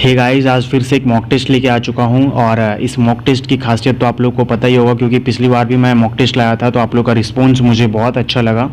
Hey guys, आज फिर से एक मॉक टेस्ट लेके आ चुका हूँ और इस मॉक टेस्ट की खासियत तो आप लोग को पता ही होगा क्योंकि पिछली बार भी मैं मॉक टेस्ट लाया था तो आप लोग का रिस्पॉन्स मुझे बहुत अच्छा लगा।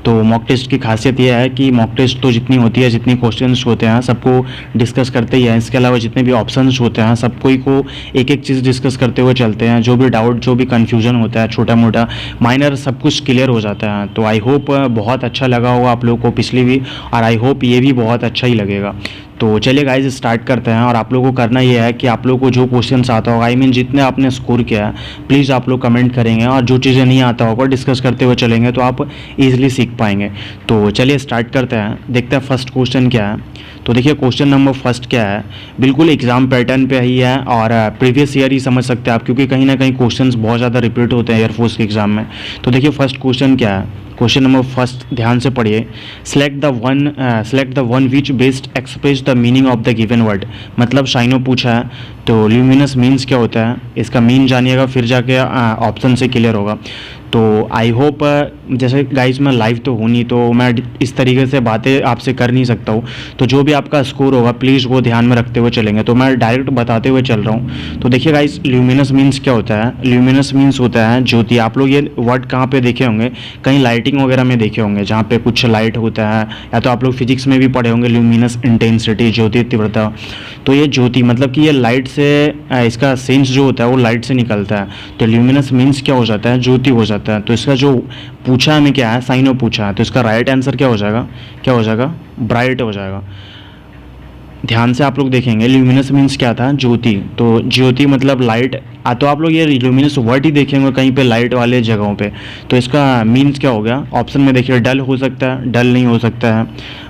तो मॉक टेस्ट की खासियत ये है कि मॉक टेस्ट तो जितनी होती है, जितनी क्वेश्चंस होते हैं सबको डिस्कस करते ही हैं। इसके अलावा जितने भी ऑप्शंस होते हैं सब कोई को एक एक चीज़ डिस्कस करते हुए चलते हैं। जो भी डाउट, जो भी कन्फ्यूजन होता है, छोटा मोटा माइनर, सब कुछ क्लियर हो जाता है। तो आई होप बहुत अच्छा लगा होगा आप लोग को पिछली भी, और आई होप ये भी बहुत अच्छा ही लगेगा। तो चलिए गाइज स्टार्ट करते हैं। और आप लोगों को करना ये है कि आप लोगों को जो क्वेश्चंस आता होगा, आई मीन जितने आपने स्कोर किया है, प्लीज़ आप लोग कमेंट करेंगे, और जो चीज़ें नहीं आता होगा डिस्कस करते हुए चलेंगे तो आप इजीली सीख पाएंगे। तो चलिए स्टार्ट करते हैं, देखते हैं फर्स्ट क्वेश्चन क्या है। तो देखिए क्वेश्चन नंबर फर्स्ट क्या है, बिल्कुल एग्जाम पैटर्न पे ही है और प्रीवियस ईयर ही समझ सकते हैं आप, क्योंकि कहीं ना कहीं क्वेश्चंस बहुत ज़्यादा रिपीट होते हैं एयरफोर्स के एग्जाम में। तो देखिए फर्स्ट क्वेश्चन क्या है, क्वेश्चन नंबर फर्स्ट ध्यान से पढ़िए। Select the one which best express the meaning of the given word. मतलब शाइनो पूछा है तो ल्यूमिनस मीन्स क्या होता है, इसका मीन जानिएगा, फिर जाके ऑप्शन से क्लियर होगा। तो आई होप जैसे गाइज मैं लाइव तो हूँ नहीं, तो मैं इस तरीके से बातें आपसे कर नहीं सकता हूँ। तो जो भी आपका स्कोर होगा प्लीज़ वो ध्यान में रखते हुए चलेंगे। तो मैं डायरेक्ट बताते हुए चल रहा हूँ। तो देखिए गाइज, ल्यूमिनस मीन्स क्या होता है। ल्यूमिनस मीन्स होता है ज्योति। आप लोग ये वर्ड कहाँ पे देखे होंगे, कहीं लाइटिंग वगैरह में देखे होंगे, जहाँ पे कुछ लाइट होता है, या तो आप लोग फिजिक्स में भी पढ़े होंगे ल्यूमिनस इंटेंसिटी, ज्योति तीव्रता। तो ये ज्योति मतलब कि ये लाइट से, इसका सेंस जो होता है वो लाइट से निकलता है। तो ल्यूमिनस मीन्स क्या हो जाता है, ज्योति हो जाता है। तो इसका जो पूछा हमें क्या है, साइनो पूछा है, तो इसका राइट आंसर क्या हो जाएगा, क्या हो जाएगा, ब्राइट हो जाएगा। ध्यान से आप लोग देखेंगे, ल्यूमिनस मीन्स क्या था, ज्योति। तो ज्योति मतलब लाइट। तो आप लोग ये ल्यूमिनस वर्ड ही देखेंगे कहीं पे लाइट वाले जगहों पे। तो इसका मीन्स क्या हो गया, ऑप्शन में देखिए डल हो सकता है, डल नहीं हो सकता है।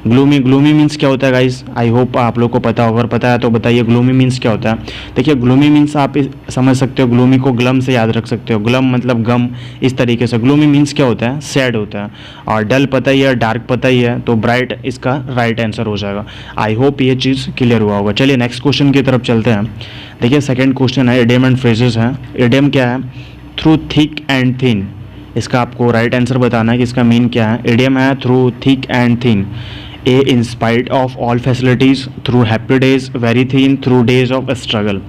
ग्लूमी, ग्लूमी मीन्स क्या होता है गाइस, आई होप आप लोग को पता होगा, पता है तो बताइए ग्लूमी मीन्स क्या होता है। देखिए ग्लूमी मीन्स आप समझ सकते हो, ग्लूमी को ग्लम से याद रख सकते हो, ग्लम मतलब गम, इस तरीके से। ग्लूमी मीन्स क्या होता है, सैड होता है। और डल पता ही है, डार्क पता ही है, तो ब्राइट इसका राइट आंसर हो जाएगा। आई होप ये चीज़ क्लियर हुआ होगा। चलिए नेक्स्ट क्वेश्चन की तरफ चलते हैं। देखिए सेकंड क्वेश्चन है, इडियम एंड फ्रेजेस है। इडियम क्या है, थ्रू थिक एंड थिन। इसका आपको राइट आंसर बताना है कि इसका मीन क्या है। इडियम है through thick and thin, A in spite of all facilities, through happy days, very thin, through days of struggle.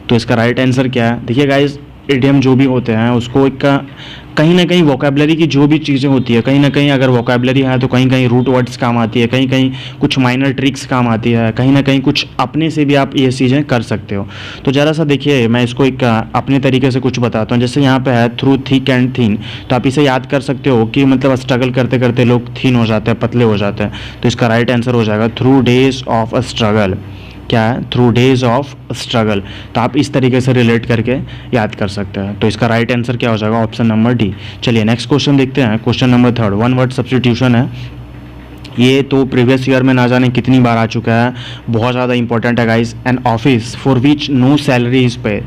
तो इसका राइट आंसर क्या है। देखिए गाइज, इडियम जो भी होते हैं उसको एक कहीं ना कहीं वोकेबलरी की जो भी चीज़ें होती है, कहीं ना कहीं अगर वोकेबलरी है तो कहीं कहीं रूट वर्ड्स काम आती है, कहीं कहीं कुछ माइनर ट्रिक्स काम आती है, कहीं ना कहीं कुछ अपने से भी आप ये चीज़ें कर सकते हो। तो ज़रा सा देखिए, मैं इसको एक अपने तरीके से कुछ बताता हूँ। जैसे यहाँ पे है थ्रू थिक एंड थिन, तो आप इसे याद कर सकते हो कि मतलब स्ट्रगल करते करते लोग थिन हो जाते हैं, पतले हो जाते हैं। तो इसका राइट आंसर हो जाएगा through days of a struggle. क्या है, थ्रू डेज ऑफ स्ट्रगल। तो आप इस तरीके से रिलेट करके याद कर सकते हैं। तो इसका राइट आंसर क्या हो जाएगा, ऑप्शन नंबर डी। चलिए नेक्स्ट क्वेश्चन देखते हैं, question number third, one word substitution है। ये तो प्रीवियस ईयर में ना जाने कितनी बार आ चुका है, बहुत ज़्यादा इंपॉर्टेंट है guys. An office for which no salary is paid,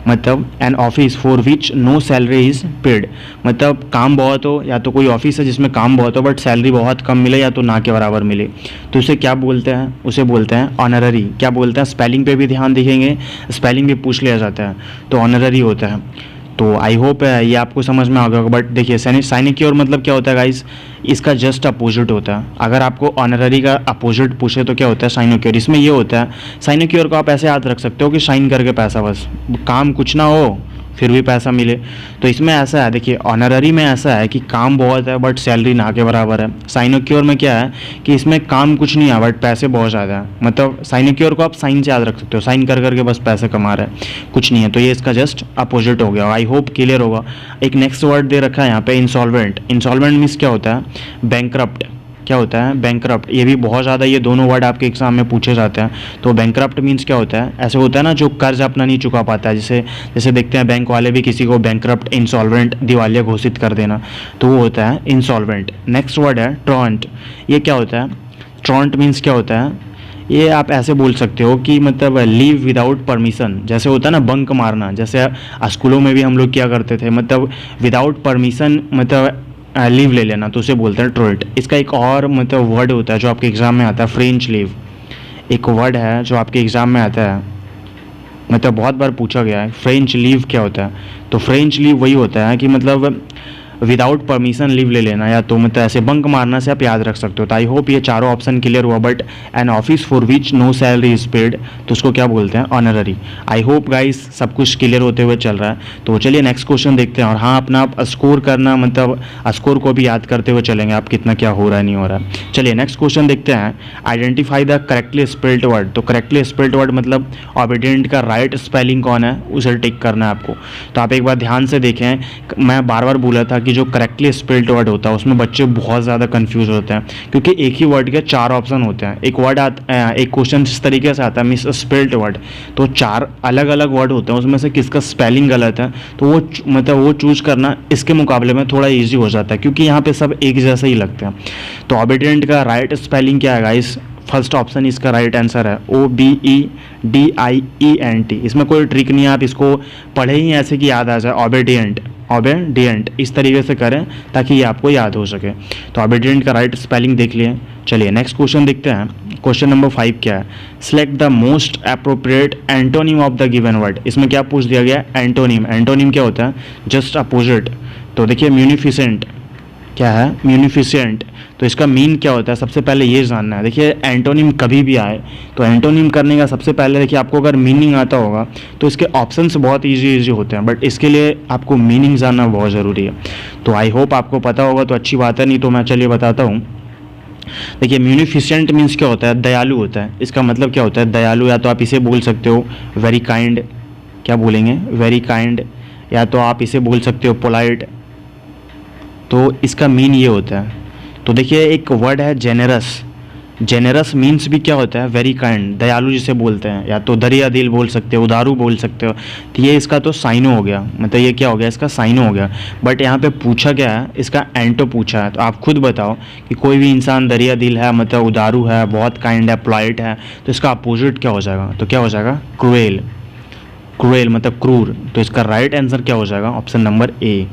मतलब an office for which no salary is paid, मतलब काम बहुत हो, या तो कोई ऑफिस है जिसमें काम बहुत हो बट सैलरी बहुत कम मिले या तो ना के बराबर मिले, तो उसे क्या बोलते हैं, उसे बोलते हैं ऑनररी। क्या बोलते हैं, स्पेलिंग पे भी ध्यान देखेंगे, स्पेलिंग भी पूछ लिया जाता है, तो ऑनररी होता है। तो आई होप ये आपको समझ में आ गया होगा। बट देखिए साइनिक्योर मतलब क्या होता है गाइस, इसका जस्ट अपोजिट होता है। अगर आपको ऑनररी का अपोजिट पूछे तो क्या होता है, साइनिक्योर। इसमें ये होता है, साइनिक्योर को आप ऐसे याद रख सकते हो कि साइन करके पैसा, बस काम कुछ ना हो फिर भी पैसा मिले। तो इसमें ऐसा है, देखिए ऑनररी में ऐसा है कि काम बहुत है बट सैलरी ना के बराबर है। साइनिक्योर में क्या है कि इसमें काम कुछ नहीं है बट पैसे बहुत ज़्यादा है। मतलब साइनिक्योर को आप साइन से याद रख सकते हो, साइन कर करके बस पैसे कमा रहे हैं, कुछ नहीं है। तो ये इसका जस्ट अपोजिट हो गया। आई होप क्लियर होगा। एक नेक्स्ट वर्ड दे रखा है यहाँ पे, इंसॉल्वेंट। इंसॉल्वेंट मीन्स क्या होता है, बैंकरप्ट। क्या होता है, बैंकरप्ट। ये भी बहुत ज़्यादा, ये दोनों वर्ड आपके एग्जाम में पूछे जाते हैं। तो बैंकरप्ट मीन्स क्या होता है, ऐसे होता है ना जो कर्ज अपना नहीं चुका पाता है, जैसे देखते हैं बैंक वाले भी किसी को बैंकरप्ट, इंसॉल्वेंट, दिवालिया घोषित कर देना, तो वो होता है इंसॉल्वेंट। नेक्स्ट वर्ड है ट्रॉन्ट। ये क्या होता है, ट्रॉन्ट मीन्स क्या होता है, ये आप ऐसे बोल सकते हो कि मतलब लीव विदाउट परमिशन, जैसे होता है ना बंक मारना, जैसे स्कूलों में भी हम लोग क्या करते थे, मतलब विदाउट परमिशन मतलब लीव ले लेना, तो उसे बोलते हैं ट्रोल्ट। इसका एक और मतलब वर्ड होता है जो आपके एग्ज़ाम में आता है, फ्रेंच लीव। एक वर्ड है जो आपके एग्ज़ाम में आता है, मतलब बहुत बार पूछा गया है, फ्रेंच लीव क्या होता है। तो फ्रेंच लीव वही होता है कि मतलब विदाउट परमिशन लीव ले लेना, या तो मतलब ऐसे बंक मारना से आप याद रख सकते हो। तो आई होप ये चारों ऑप्शन क्लियर हुआ। But an office for which no salary is paid, तो उसको क्या बोलते हैं? ऑनररी। आई होप गाइस सब कुछ क्लियर होते हुए चल रहा है। तो चलिए नेक्स्ट क्वेश्चन देखते हैं। और हाँ, अपना आप स्कोर करना, मतलब स्कोर को भी याद करते हुए चलेंगे आप कितना क्या हो रहा है नहीं हो रहा है। चलिए नेक्स्ट क्वेश्चन देखते हैं। Identify the correctly spelled word. तो करेक्टली स्पेल्ड वर्ड मतलब ऑबिडेंट का राइट स्पेलिंग कौन है, उसे टिक करना है आपको। तो आप एक बार ध्यान से देखें, मैं बार बार बोला था कि जो करेक्टली स्पेल्ड वर्ड होता है उसमें बच्चे बहुत ज़्यादा कंफ्यूज होते हैं, क्योंकि एक ही वर्ड के 4 ऑप्शन होते हैं। एक क्वेश्चन इस तरीके से आता है मिस स्पेल्ड वर्ड, तो 4 अलग अलग वर्ड होते हैं, उसमें से किसका स्पेलिंग गलत है तो वो मतलब वो चूज करना इसके मुकाबले में थोड़ा ईजी हो जाता है, क्योंकि यहाँ पे सब एक जैसे ही लगते हैं। तो ऑबिडेंट का राइट स्पेलिंग क्या है गाइस? फर्स्ट ऑप्शन इसका राइट आंसर है OBEDIENT। इसमें कोई ट्रिक नहीं है, आप इसको पढ़े ही ऐसे कि याद आ जाए, ऑबिडियंट ऑबिडियंट इस तरीके से करें ताकि ये आपको याद हो सके। तो ऑबिडियंट का राइट स्पेलिंग देख लिए। चलिए नेक्स्ट क्वेश्चन देखते हैं। क्वेश्चन नंबर 5 क्या है? Select the most appropriate antonym of the given word. इसमें क्या पूछ दिया गया? एंटोनिम। एंटोनिम क्या होता है? Just opposite. तो देखिए म्यूनिफिसेंट क्या है? म्यूनिफिसेंट। तो इसका मीन क्या होता है? सबसे पहले ये जानना है। देखिए एंटोनिम कभी भी आए तो एंटोनिम करने का सबसे पहले देखिए आपको अगर मीनिंग आता होगा तो इसके ऑप्शंस बहुत इजी होते हैं, बट इसके लिए आपको मीनिंग जानना बहुत ज़रूरी है। तो आई होप आपको पता होगा तो अच्छी बात है, नहीं तो मैं चलिए बताता हूँ। देखिए म्यूनिफिसेंट मीन्स क्या होता है? दयालु होता है। इसका मतलब क्या होता है? दयालु। या तो आप इसे बोल सकते हो वेरी काइंड, क्या बोलेंगे? Very kind. या तो आप इसे बोल सकते हो पोलाइट। तो इसका मीन ये होता है। तो देखिए एक वर्ड है जेनरस। जेनरस मीन्स भी क्या होता है? वेरी काइंड, दयालु जिसे बोलते हैं, या तो दरिया दिल बोल सकते हो, उदारू बोल सकते हो। तो ये इसका तो साइनो हो गया, मतलब ये क्या हो गया? इसका साइनो हो गया। बट यहाँ पे पूछा क्या है? इसका एंटो पूछा है। तो आप खुद बताओ कि कोई भी इंसान दरिया दिल है, मतलब उदारू है, बहुत काइंड है, पोलाइट है, तो इसका अपोजिट क्या हो जाएगा? तो क्या हो जाएगा? क्रूएल। क्रूएल मतलब क्रूर। तो इसका राइट आंसर क्या हो जाएगा? Option number A.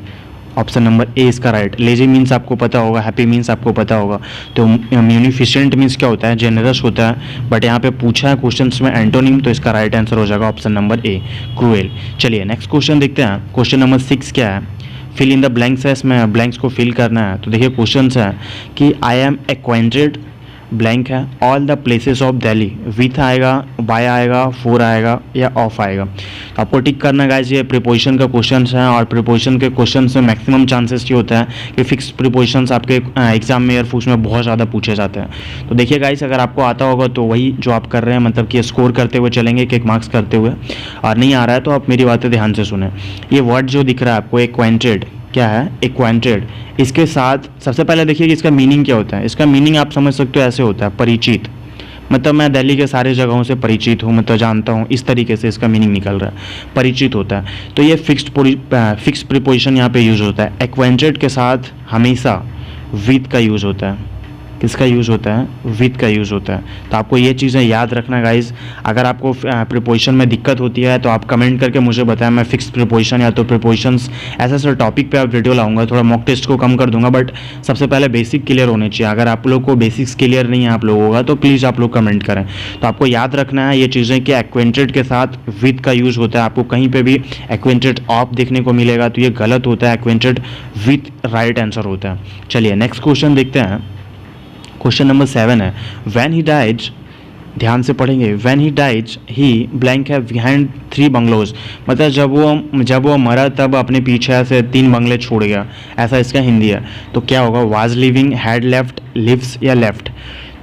Option number A इसका राइट। लेजी मीन्स आपको पता होगा, हैप्पी मीन्स आपको पता होगा। तो म्यूनिफिसेंट मीन्स क्या होता है? जेनरस होता है। बट यहाँ पे पूछा है क्वेश्चंस में एंटोनिम, तो इसका राइट आंसर हो जाएगा ऑप्शन नंबर ए, क्रूएल। चलिए नेक्स्ट क्वेश्चन देखते हैं। क्वेश्चन नंबर 6 क्या है? फिल इन द ब्लैंक्स है, इसमें ब्लैंक्स को फिल करना है। तो देखिए क्वेश्चन है कि आई एम एक्वाइंटेड ब्लैंक है all the places of Delhi. With आएगा, बाय आएगा, फॉर आएगा या ऑफ आएगा। तो आपको टिक करना गाइस, ये प्रीपोजिशन का क्वेश्चन है, और प्रीपोजिशन के क्वेश्चन में मैक्सिमम चांसेस ये होता है कि फिक्स प्रीपोजिशंस आपके एग्जाम में एयरफोर्स में बहुत ज़्यादा पूछे जाते हैं। तो देखिए गाइस, अगर आपको आता होगा तो वही जो आप कर रहे हैं, मतलब कि स्कोर करते हुए चलेंगे, एक मार्क्स करते हुए। और नहीं आ रहा है तो आप मेरी बातें ध्यान से सुने। ये वर्ड जो दिख रहा है आपको, एक्वाइंटेड, क्या है? एक्वाइंटेड। इसके साथ सबसे पहले देखिए कि इसका मीनिंग क्या होता है। इसका मीनिंग आप समझ सकते हो ऐसे होता है, परिचित। मतलब मैं दिल्ली के सारे जगहों से परिचित हूँ, मतलब जानता हूँ, इस तरीके से इसका मीनिंग निकल रहा है, परिचित होता है। तो ये फिक्स्ड प्रीपोजिशन यहाँ पे यूज़ होता है। एक्वाइंटेड के साथ हमेशा विथ का यूज़ होता है। किसका यूज़ होता है? विथ का यूज़ होता है। तो आपको ये चीज़ें याद रखना गाइज। अगर आपको प्रीपोजिशन में दिक्कत होती है तो आप कमेंट करके मुझे बताएं, मैं फिक्स प्रीपोजिशन या तो प्रीपोजिशंस ऐसे टॉपिक पे आप वीडियो लाऊंगा, थोड़ा मॉक टेस्ट को कम कर दूंगा। बट सबसे पहले बेसिक क्लियर होने चाहिए। अगर आप लोग को बेसिक्स क्लियर नहीं है आप लोगों का, तो प्लीज़ आप लोग कमेंट करें। तो आपको याद रखना है ये चीज़ें कि एक्वेंटेड के साथ विथ का यूज़ होता है। आपको कहीं पर भी एक्वेंटेड ऑफ देखने को मिलेगा तो ये गलत होता है, एक्वेंटेड विथ राइट आंसर होता है। चलिए नेक्स्ट क्वेश्चन देखते हैं। क्वेश्चन नंबर 7 है, व्हेन ही डाइड, ध्यान से पढ़ेंगे, when he died he blank है बिहाइंड 3 बंगलोज। मतलब जब वो मरा तब अपने पीछे ऐसे 3 बंगले छोड़ गया, ऐसा इसका हिंदी है। तो क्या होगा? Was living, had left, lives या लेफ्ट।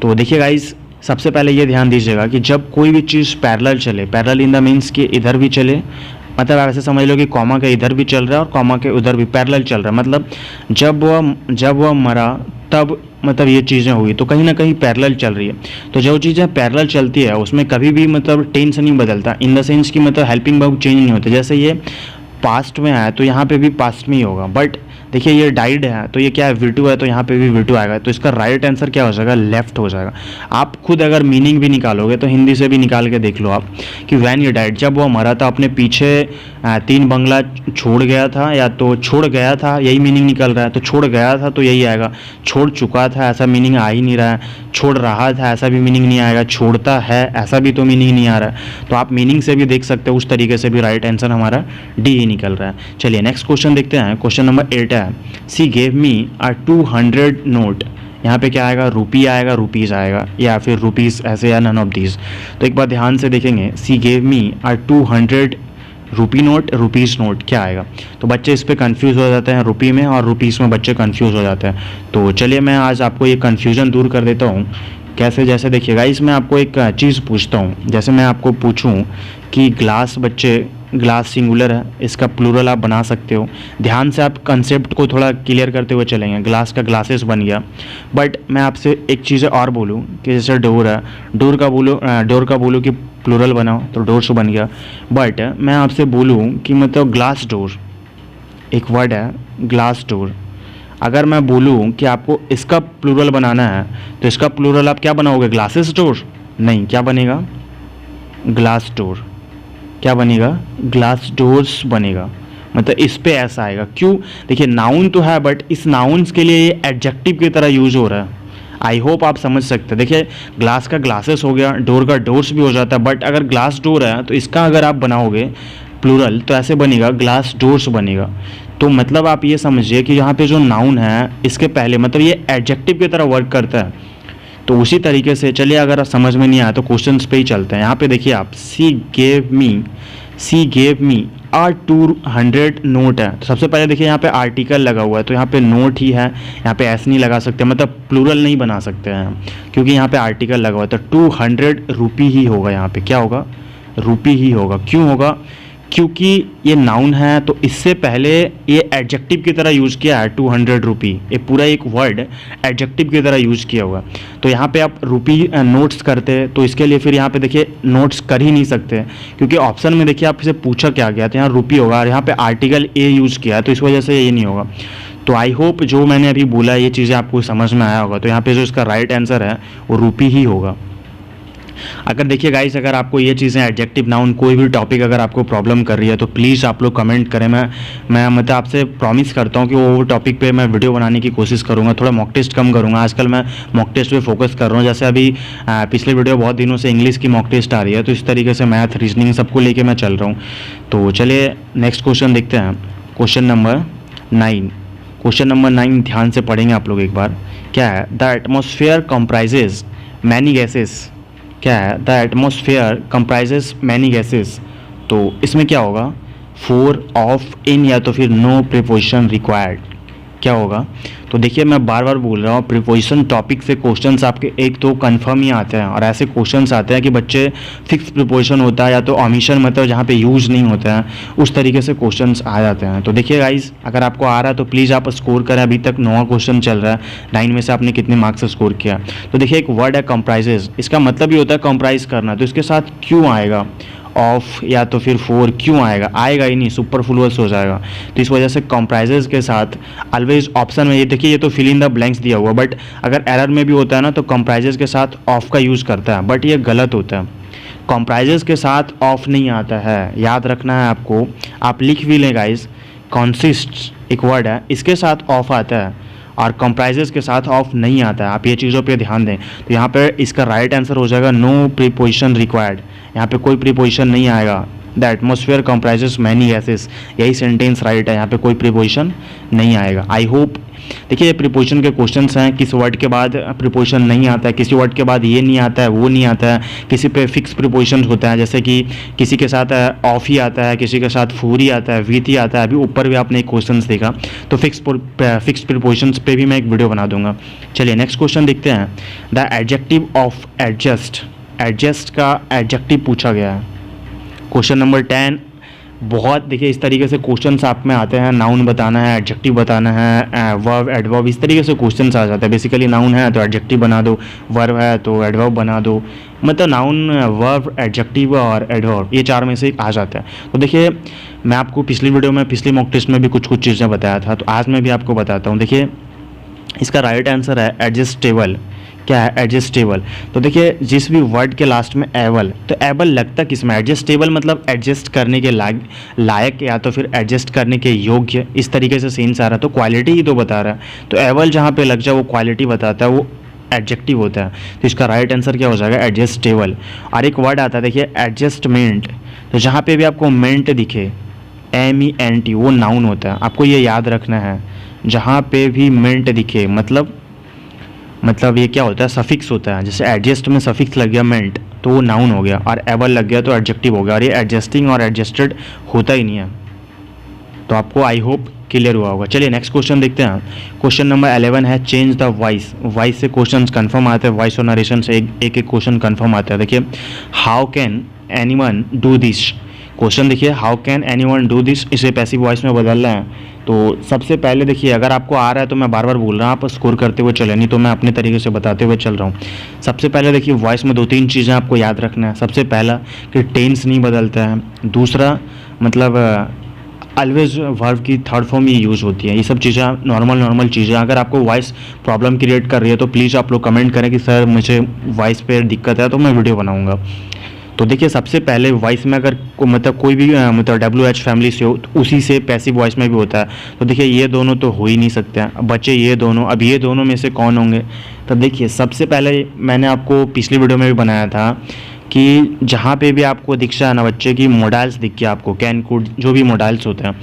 तो देखिए गाइस, सबसे पहले ये ध्यान दीजिएगा कि जब कोई भी चीज़ पैरेलल चले, पैरेलल इन द मीन्स कि इधर भी चले, मतलब आप ऐसे समझ लो कि कॉमा के इधर भी चल रहा है और कॉमा के उधर भी पैरेलल चल रहा है। मतलब जब वह मरा तब मतलब ये चीज़ें हुई, तो कहीं ना कहीं पैरेलल चल रही है। तो जो चीज़ें पैरेलल चलती है उसमें कभी भी मतलब टेंस नहीं बदलता, इन द सेंस कि मतलब हेल्पिंग वर्ब चेंज नहीं होता। जैसे ये पास्ट में आया तो यहाँ पे भी पास्ट में ही होगा। बट देखिए ये डाइड है तो ये क्या है? V2 है, तो यहाँ पे भी V2 आएगा। तो इसका राइट आंसर क्या हो जाएगा? लेफ्ट हो जाएगा। आप खुद अगर मीनिंग भी निकालोगे तो हिंदी से भी निकाल के देख लो आप कि व्हेन ये डाइड, जब वो मरा था अपने पीछे 3 बंगला छोड़ गया था, या तो छोड़ गया था, यही मीनिंग निकल रहा है। तो छोड़ गया था तो यही आएगा। छोड़ चुका था ऐसा मीनिंग आ ही नहीं रहा है। छोड़ रहा था ऐसा भी मीनिंग नहीं आएगा। छोड़ता है ऐसा भी तो मीनिंग नहीं आ रहा है। तो आप मीनिंग से भी देख सकते हो, उस तरीके से भी राइट आंसर हमारा डी ही निकल रहा है। चलिए नेक्स्ट क्वेश्चन देखते हैं। क्वेश्चन नंबर 8 है सी गेव मी अ 200 नोट। यहाँ पे क्या आएगा, रुपी आएगा, रुपीज़ आएगा, या फिर रुपीज़ ऐसे, या नन ऑफ दीज। तो एक बार ध्यान से देखेंगे, सी गेव मी अ 200 रुपी नोट, रुपीज़ नोट क्या आएगा। तो बच्चे इस पे कंफ्यूज हो जाते हैं, रुपी में और रुपीज़ में बच्चे कंफ्यूज हो जाते हैं। तो चलिए मैं आज आपको ये कन्फ्यूज़न दूर कर देता हूँ। कैसे, जैसे देखिएगा, इसमें आपको एक चीज़ पूछता हूँ। जैसे मैं आपको पूछूँ कि ग्लास, बच्चे ग्लास सिंगुलर है, इसका प्लूरल आप बना सकते हो। ध्यान से आप कंसेप्ट को थोड़ा क्लियर करते हुए चलेंगे। ग्लास का ग्लासेस बन गया, बट मैं आपसे एक चीज़ और बोलूँ कि जैसे डोर है, डोर का बोलूँ कि प्लूरल बनाओ तो डोर्स बन गया। बट मैं आपसे बोलूँ कि मतलब ग्लास डोर एक वर्ड है, ग्लास डोर, अगर मैं बोलूँ कि आपको इसका प्लूरल बनाना है तो इसका प्लूरल आप क्या बनाओगे, ग्लासेस डोर? नहीं, क्या बनेगा, ग्लास डोर। क्या बनेगा, ग्लास डोर्स बनेगा। मतलब इस पे ऐसा आएगा। क्यों, देखिए नाउन तो है, बट इस नाउन्स के लिए ये एडजेक्टिव की तरह यूज हो रहा है। आई होप आप समझ सकते हैं। देखिए ग्लास का ग्लासेस हो गया, डोर का डोर्स भी हो जाता है, बट अगर ग्लास डोर है तो इसका अगर आप बनाओगे प्लूरल तो ऐसे बनेगा, ग्लास डोर्स बनेगा। तो मतलब आप ये समझिए कि यहाँ पे जो नाउन है इसके पहले मतलब ये एडजेक्टिव की तरह वर्क करता है। तो उसी तरीके से चलिए, अगर समझ में नहीं आया तो क्वेश्चंस पे ही चलते हैं। यहाँ पे देखिए आप, सी गेव मी आ 200 नोट है। तो सबसे पहले देखिए यहाँ पे आर्टिकल लगा हुआ है, तो यहाँ पे नोट ही है, यहाँ पे ऐसे नहीं लगा सकते, मतलब प्लूरल नहीं बना सकते हैं क्योंकि यहाँ पे आर्टिकल लगा हुआ है। तो 200 रुपी ही होगा, यहाँ पे क्या होगा, रुपी ही होगा। क्यों होगा, क्योंकि ये नाउन है, तो इससे पहले ये एडजेक्टिव की तरह यूज़ किया है 200 रुपी। ये पूरा एक वर्ड एडजेक्टिव की तरह यूज़ किया हुआ है। तो यहाँ पे आप रुपी नोट्स करते तो इसके लिए फिर यहाँ पे देखिए नोट्स कर ही नहीं सकते, क्योंकि ऑप्शन में देखिए आपसे पूछा क्या गया, तो यहाँ रुपी होगा और यहाँ पे आर्टिकल ए यूज़ किया है, तो इस वजह से ये नहीं होगा। तो आई होप जो मैंने अभी बोला ये चीज़ें आपको समझ में आया होगा। तो यहाँ पे जो इसका राइट आंसर है वो रुपी ही होगा। अगर देखिए गाइस, अगर आपको ये चीज़ें एडजेक्टिव नाउन कोई भी टॉपिक अगर आपको प्रॉब्लम कर रही है तो प्लीज़ आप लोग कमेंट करें। मैं मतलब आपसे प्रॉमिस करता हूँ कि वो टॉपिक पे मैं वीडियो बनाने की कोशिश करूँगा। थोड़ा मॉक टेस्ट कम करूँगा, आजकल मैं मॉक टेस्ट पे फोकस कर रहा हूँ। जैसे अभी पिछले वीडियो बहुत दिनों से इंग्लिश की मॉक टेस्ट आ रही है, तो इस तरीके से मैथ, रीजनिंग सबको लेके मैं चल रहा हूँ। तो चलिए नेक्स्ट क्वेश्चन देखते हैं, क्वेश्चन नंबर 9। क्वेश्चन नंबर 9 ध्यान से पढ़ेंगे आप लोग एक बार। क्या है, the atmosphere comprises many gases. क्या है, the atmosphere comprises many gases. तो इसमें क्या होगा, फोर, ऑफ, इन, या तो फिर नो प्रीपोजिशन रिक्वायर्ड। क्या होगा, तो देखिए मैं बार बार बोल रहा हूँ, प्रीपोजिशन टॉपिक से क्वेश्चंस आपके एक तो कंफर्म ही आते हैं, और ऐसे क्वेश्चंस आते हैं कि बच्चे फिक्स प्रीपोजिशन होता है या तो ओमिशन मतलब जहाँ पे यूज़ नहीं होता है, उस तरीके से क्वेश्चंस आ जाते हैं। तो देखिए गाइस, अगर आपको आ रहा है तो प्लीज़ आप स्कोर करें। अभी तक 9वां क्वेश्चन चल रहा है, 9 में से आपने कितने मार्क्स स्कोर किया। तो देखिए एक वर्ड है कंप्राइजेज, इसका मतलब ही होता है कंप्राइज करना। तो इसके साथ क्यों आएगा, ऑफ या तो फिर फोर, क्यों आएगा ही नहीं, सुपरफ्लुअस हो जाएगा। तो इस वजह से कंप्राइजेज के साथ ऑलवेज ऑप्शन में, ये देखिए ये तो फिल इन द ब्लैंक्स दिया हुआ, बट अगर एरर में भी होता है ना तो कंप्राइजेज के साथ ऑफ का यूज़ करता है, बट ये गलत होता है। कंप्राइजेज के साथ ऑफ नहीं आता है, याद रखना है आपको। आप लिख भी लें गाइस, कॉन्सिस्ट एक वर्ड है, इसके साथ ऑफ आता है और कंप्राइजेज के साथ ऑफ नहीं आता है। आप ये चीज़ों पे ध्यान दें। तो यहाँ पे इसका राइट आंसर हो जाएगा नो प्रीपोजिशन रिक्वायर्ड। यहाँ पे कोई प्रीपोजिशन नहीं आएगा। The atmosphere comprises many gases, यही सेंटेंस राइट है, यहाँ पे कोई प्रीपोजिशन नहीं आएगा। आई होप, देखिए ये प्रीपोजिशन के क्वेश्चंस हैं, किस वर्ड के बाद प्रीपोजिशन नहीं आता है, किसी वर्ड के बाद ये नहीं आता है, वो नहीं आता है, किसी पे फिक्स प्रीपोजिशन होता है, जैसे कि किसी के साथ ऑफ ही आता है, किसी के साथ फोर ही आता है, विथ ही आता है। अभी ऊपर भी आपने एक क्वेश्चन देखा, तो फिक्स प्रीपोजिशन पे भी मैं एक वीडियो बना दूंगा। चलिए नेक्स्ट क्वेश्चन देखते हैं। The adjective of adjust, adjust का एडजेक्टिव पूछा गया है। क्वेश्चन नंबर 10 बहुत देखिए इस तरीके से क्वेश्चंस आप में आते हैं, नाउन बताना है, एडजेक्टिव बताना है, वर्ब, एडवर्ब, इस तरीके से क्वेश्चंस आ जाते हैं। बेसिकली नाउन है तो एडजेक्टिव बना दो, वर्ब है तो एडवर्ब बना दो, मतलब नाउन, वर्ब, एडजेक्टिव और एडवर्ब, ये 4 में से एक आ जाता है। तो देखिए मैं आपको पिछली वीडियो में, पिछली मॉक टेस्ट में भी कुछ चीज़ें बताया था, तो आज मैं भी आपको बताता हूँ। देखिए इसका राइट आंसर है एडजस्टेबल। क्या है, एडजस्टेबल। तो देखिए जिस भी वर्ड के लास्ट में एबल, तो एबल लगता किस में, एडजस्टेबल मतलब एडजस्ट करने के लायक या तो फिर एडजस्ट करने के योग्य, इस तरीके से सेंस आ रहा है, तो क्वालिटी ही तो बता रहा है। तो एबल जहाँ पे लग जाए वो क्वालिटी बताता है, वो एडजेक्टिव होता है। तो इसका राइट आंसर क्या हो जाएगा, एडजस्टेबल। और एक वर्ड आता है देखिए एडजस्टमेंट, तो जहाँ पे भी आपको मेंट दिखे MENT वो नाउन होता है, आपको ये याद रखना है। जहाँ पे भी मेंट दिखे मतलब ये क्या होता है, सफिक्स होता है। जैसे एडजस्ट में सफिक्स लग गया मेंट तो वो नाउन हो गया, और एबल लग गया तो एडजेक्टिव हो गया, और ये एडजस्टिंग और एडजस्टेड होता ही नहीं है। तो आपको आई होप क्लियर हुआ होगा। चलिए नेक्स्ट क्वेश्चन देखते हैं। क्वेश्चन नंबर 11 है चेंज द वॉइस। वॉइस से क्वेश्चंस कंफर्म आते हैं, वॉइस और नरेशन से एक एक क्वेश्चन कंफर्म आता है। देखिए how can anyone do this. Question देखिए how can anyone do this, इसे पैसिव वॉइस में बदलना है। तो सबसे पहले देखिए, अगर आपको आ रहा है तो मैं बार बार बोल रहा हूँ, आप स्कोर करते हुए चले, नहीं तो मैं अपने तरीके से बताते हुए चल रहा हूँ। सबसे पहले देखिए वॉइस में 2-3 चीज़ें आपको याद रखना है। सबसे पहला कि टेंस नहीं बदलता है। दूसरा मतलब ऑलवेज वर्ब की थर्ड फॉर्म ही यूज़ होती है। ये सब चीज़ें नॉर्मल चीज़ें। अगर आपको वॉइस प्रॉब्लम क्रिएट कर रही है तो प्लीज़ आप लोग कमेंट करें कि सर मुझे वॉइस पे दिक्कत है, तो मैं वीडियो बनाऊँगा। तो देखिए सबसे पहले वॉइस में अगर मतलब कोई भी मतलब WH फैमिली से हो तो उसी से पैसिव वॉइस में भी होता है। तो देखिए ये दोनों तो हो ही नहीं सकते हैं बच्चे, ये दोनों। अब ये दोनों में से कौन होंगे? तो देखिए सबसे पहले मैंने आपको पिछली वीडियो में भी बनाया था कि जहाँ पे भी आपको दीक्षा है ना बच्चे की मोडाइल्स दिख गया आपको, कैन कुड जो भी मोडाइल्स होते हैं,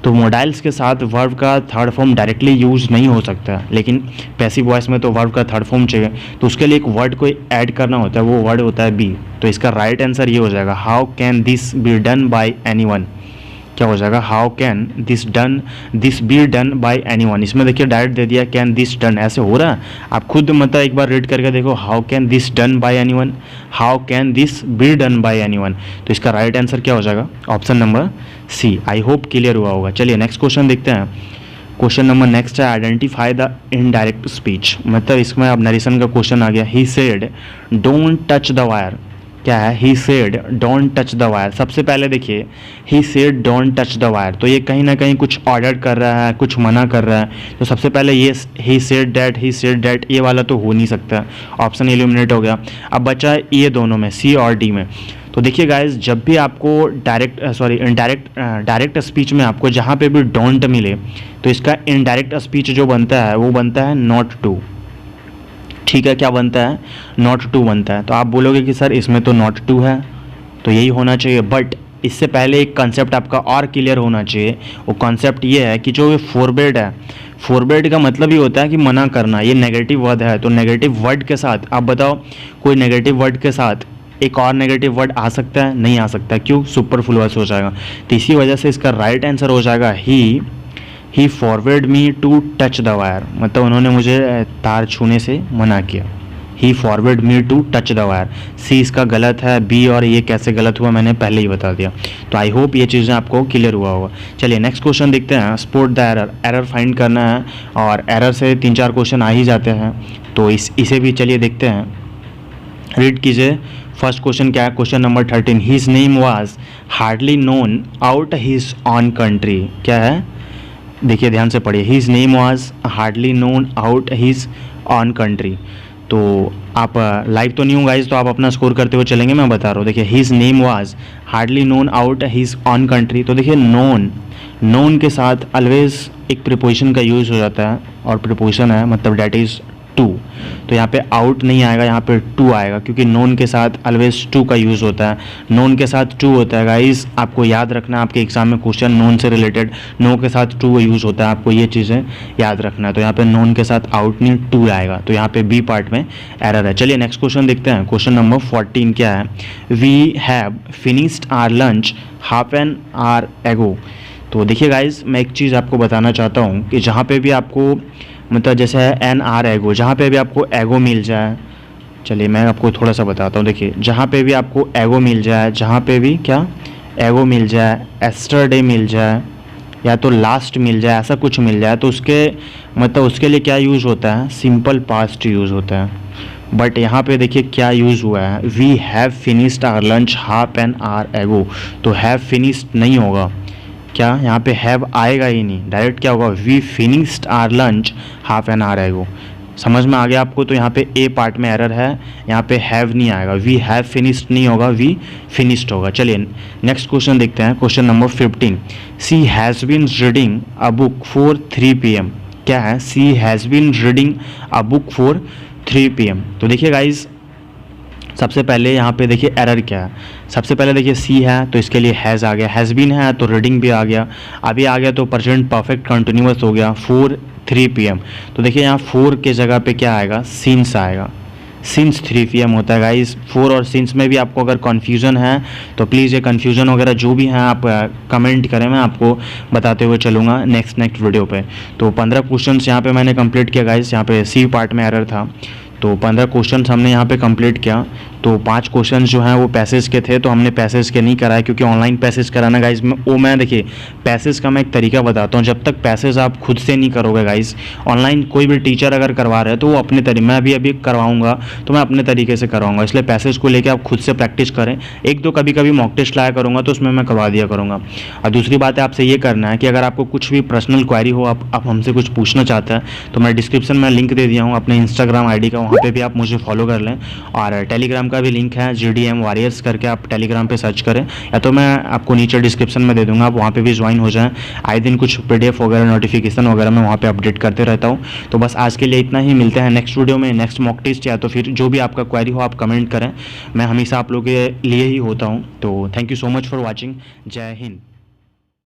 तो मोडाइल्स के साथ वर्ब का थर्ड फॉर्म डायरेक्टली यूज़ नहीं हो सकता। लेकिन पैसिव वॉइस में तो वर्ब का थर्ड फॉर्म चाहिए, तो उसके लिए एक वर्ड को ऐड करना होता है, वो वर्ड होता है बी। तो इसका राइट आंसर ये हो जाएगा how can this be done by anyone. क्या हो जाएगा? How can this be done by anyone. इसमें देखिए डायरेक्ट दे दिया कैन दिस डन, ऐसे हो रहा है। आप खुद मतलब एक बार रीड करके देखो, how can this done by anyone, how can this be done by anyone. तो इसका राइट आंसर क्या हो जाएगा? Option number C. I hope clear हुआ होगा। चलिए नेक्स्ट क्वेश्चन देखते हैं। क्वेश्चन नंबर नेक्स्ट है आइडेंटिफाई द इनडायरेक्ट स्पीच। मतलब इसमें अब नरेशन का क्वेश्चन आ गया। He said don't touch the wire. क्या है? He said don't touch the wire. सबसे पहले देखिए ही said don't touch the wire, तो ये कहीं ना कहीं कुछ ऑर्डर कर रहा है, कुछ मना कर रहा है। तो सबसे पहले ये ही सेड डैट ये वाला तो हो नहीं सकता, ऑप्शन एलिमिनेट हो गया। अब बचा ये दोनों में, सी और डी में। तो देखिए गाइज, जब भी आपको डायरेक्ट स्पीच में आपको जहाँ पे भी डोंट मिले तो इसका इनडायरेक्ट स्पीच जो बनता है वो बनता है नॉट टू। ठीक है, क्या बनता है? नॉट टू बनता है। तो आप बोलोगे कि सर इसमें तो नॉट टू है तो यही होना चाहिए, बट इससे पहले एक कॉन्सेप्ट आपका और क्लियर होना चाहिए। वो कॉन्सेप्ट ये है कि जो ये फोरबेड है, फोरबेड का मतलब ही होता है कि मना करना। ये नेगेटिव वर्ड है, तो नेगेटिव वर्ड के साथ आप बताओ कोई नेगेटिव वर्ड के साथ एक और नेगेटिव वर्ड आ सकता है? नहीं आ सकता। क्यों? सुपरफ्लुअस हो जाएगा। तो इसी वजह से इसका राइट आंसर हो जाएगा he forward me to touch the wire. मतलब उन्होंने मुझे तार छूने से मना किया। He forward me to touch the wire. See इसका गलत है, बी और ये कैसे गलत हुआ मैंने पहले ही बता दिया। तो आई होप ये चीज़ें आपको क्लियर हुआ होगा। चलिए नेक्स्ट क्वेश्चन देखते हैं। स्पॉट द एरर फाइंड करना है, और एरर से 3-4 क्वेश्चन आ ही जाते हैं। तो इसे भी चलिए देखते हैं, रीड कीजिए। फर्स्ट क्वेश्चन क्या है? Question number 13, his name was hardly known out his on country. क्या है? देखिए ध्यान से पढ़िए। His name was hardly known out his on country. तो आप लाइव तो नहीं हो गाइज, तो आप अपना स्कोर करते हुए चलेंगे, मैं बता रहा हूँ। देखिए his name was hardly known out his on country. तो देखिए नोन के साथ ऑलवेज एक प्रीपोजिशन का यूज़ हो जाता है, और प्रीपोजिशन है मतलब डैट इज़ टू। तो यहाँ पे आउट नहीं आएगा, यहाँ पे टू आएगा, क्योंकि नोन के साथ ऑलवेज टू का यूज़ होता है। नोन के साथ टू होता है गाइस, आपको याद रखना। आपके एग्जाम में क्वेश्चन नोन से रिलेटेड नो के साथ टू यूज़ होता है, आपको ये चीज़ें याद रखना है। तो यहाँ पे नोन के साथ आउट नहीं टू आएगा, तो यहाँ पे बी पार्ट में एरर है। चलिए नेक्स्ट क्वेश्चन देखते हैं। क्वेश्चन नंबर 14 क्या है? We have finished our lunch half an hour ago. तो देखिए गाइज, मैं एक चीज़ आपको बताना चाहता हूँ कि जहाँ पे भी आपको मतलब जैसे है एन आर एगो, जहाँ पे भी आपको एगो मिल जाए, चलिए मैं आपको थोड़ा सा बताता हूँ। देखिए जहाँ पे भी आपको एगो मिल जाए, जहाँ पे भी क्या एगो मिल जाए, एस्टरडे मिल जाए, या तो लास्ट मिल जाए, ऐसा कुछ मिल जाए, तो उसके मतलब उसके लिए क्या यूज़ होता है? सिंपल पास्ट यूज़ होता है। बट यहाँ पे देखिए क्या यूज़ हुआ है? We have finished our lunch half an hour ago. तो हैव फिनिश्ड नहीं होगा, क्या यहाँ पे हैव आएगा ही नहीं, डायरेक्ट क्या होगा? We finished our lunch half an hour ago. समझ में आ गया आपको? तो यहाँ पे ए पार्ट में एरर है, यहाँ पे हैव नहीं आएगा, वी हैव फिनिश्ड नहीं होगा, वी फिनिश्ड होगा। चलिए नेक्स्ट क्वेश्चन देखते हैं। Question number 15, she has been reading a book for 3 PM। क्या है? She has been reading a book for 3 PM। तो देखिए गाइज, सबसे पहले यहाँ पे देखिए एरर क्या है। सबसे पहले देखिए सी है तो इसके लिए हैज़ आ गया, हैज़ बीन है तो रीडिंग भी आ गया, अभी आ गया तो प्रेजेंट परफेक्ट कंटिन्यूअस हो गया 4:03 PM। तो देखिए यहाँ 4 के जगह पे क्या आएगा, सिंस आएगा। सिंस 3 PM होता है गाइस। 4 और सिंस में भी आपको अगर कन्फ्यूज़न है तो प्लीज़ ये कन्फ्यूज़न वगैरह जो भी हैं आप कमेंट करें, मैं आपको बताते हुए चलूँगा नेक्स्ट वीडियो पे। तो 15 क्वेश्चंस यहाँ पे मैंने कंप्लीट किया गाइस। यहाँ पे सी पार्ट में एरर था तो 15 क्वेश्चंस हमने यहाँ पे कंप्लीट किया। तो 5 क्वेश्चंस जो हैं वो पैसेज के थे, तो हमने पैसेज के नहीं कराए क्योंकि ऑनलाइन पैसेज कराना गाइस मैं देखिए पैसेज का मैं एक तरीका बताता हूँ। जब तक पैसेज आप खुद से नहीं करोगे गाइस, ऑनलाइन कोई भी टीचर अगर करवा रहा है तो वो अपने तरीके, मैं अभी करवाऊँगा तो मैं अपने तरीके से करवाऊँगा, इसलिए पैसेज को लेकर आप खुद से प्रैक्टिस करें। एक दो कभी कभी मॉक टेस्ट लाया करूँगा तो उसमें मैं करवा दिया करूँगा। और दूसरी बात है आपसे ये करना है कि अगर आपको कुछ भी पर्सनल क्वेरी हो, आप हमसे कुछ पूछना चाहते हैं तो मैं डिस्क्रिप्शन में लिंक दे दिया हूँ अपने इंस्टाग्राम ID का, वहाँ पे भी आप मुझे फॉलो कर लें। और टेलीग्राम का भी लिंक है, GDM वॉरियर्स करके आप टेलीग्राम पे सर्च करें, या तो मैं आपको नीचे डिस्क्रिप्शन में दे दूंगा, आप वहाँ पे भी ज्वाइन हो जाएं। आए दिन कुछ PDF वगैरह नोटिफिकेशन वगैरह मैं वहाँ पे अपडेट करते रहता हूँ। तो बस आज के लिए इतना ही, मिलते हैं नेक्स्ट वीडियो में, नेक्स्ट मॉक टेस्ट, या तो फिर जो भी आपका क्वेरी हो आप कमेंट करें, मैं हमेशा आप लोगों के लिए ही होता हूँ। तो thank you so much for watching. जय हिंद।